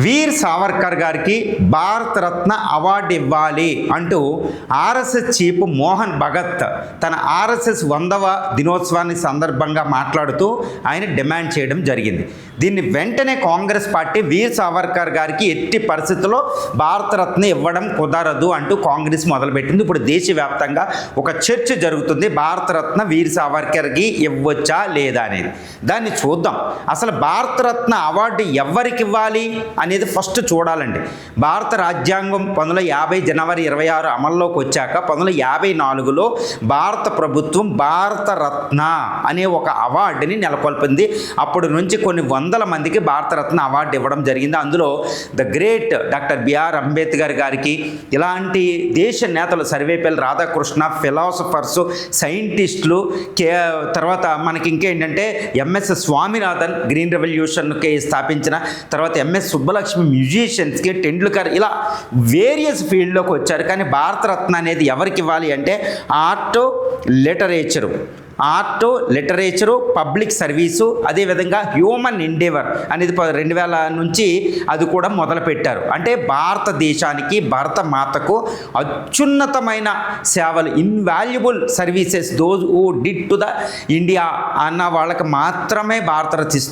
వీర్ సావర్కర్ గారికి భారతరత్న అవార్డు ఇవ్వాలి అంటూ ఆర్ఎస్ఎస్ చీఫ్ మోహన్ భగత్ తన ఆర్ఎస్ఎస్ 100వ దినోత్సవాన్ని సందర్భంగా మాట్లాడుతూ ఆయన డిమాండ్ చేయడం జరిగింది. దీన్ని వెంటనే కాంగ్రెస్ పార్టీ వీర్ సావర్కర్ గారికి ఎట్టి పరిస్థితుల్లో భారతరత్న ఇవ్వడం కుదరదు అంటూ కాంగ్రెస్ మొదలుపెట్టింది. ఇప్పుడు దేశవ్యాప్తంగా ఒక చర్చ జరుగుతుంది, భారతరత్న వీర్ సావర్కర్కి ఇవ్వచ్చా లేదా అనేది. దాన్ని చూద్దాం. అసలు భారతరత్న అవార్డు ఎవరికి ఇవ్వాలి అనేది ఫస్ట్ చూడాలండి. భారత రాజ్యాంగం 1950 జనవరి 26 అమల్లోకి వచ్చాక 1954లో భారత ప్రభుత్వం భారతరత్న అనే ఒక అవార్డుని నెలకొల్పింది. అప్పటి నుంచి కొన్ని వందల మందికి భారతరత్న అవార్డు ఇవ్వడం జరిగింది. అందులో the great doctor B R Ambedkar గారికి, ఇలాంటి దేశ నేతలు సర్వేపల్లి రాధాకృష్ణ, ఫిలాసఫర్స్, సైంటిస్టులు, తర్వాత మనకి ఇంకేంటంటే ఎంఎస్ స్వామినాథన్ గ్రీన్ రెవల్యూషన్కి స్థాపించిన, తర్వాత ఎంఎస్ సుబ్బలక్ష్మి మ్యూజిషియన్స్కి, టెండూల్కర్, ఇలా వేరియస్ ఫీల్డ్లోకి వచ్చారు. కానీ భారతరత్న అనేది ఎవరికి ఇవ్వాలి అంటే ఆర్ట్, లిటరేచరు, పబ్లిక్ సర్వీసు, అదేవిధంగా హ్యూమన్ ఎండేవర్ అనేది 2000 నుంచి అది కూడా మొదలుపెట్టారు. అంటే భారతదేశానికి, భారత మాతకు అత్యున్నతమైన సేవలు, invaluable services those who did to the India అన్న వాళ్ళకి మాత్రమే భారతరత్న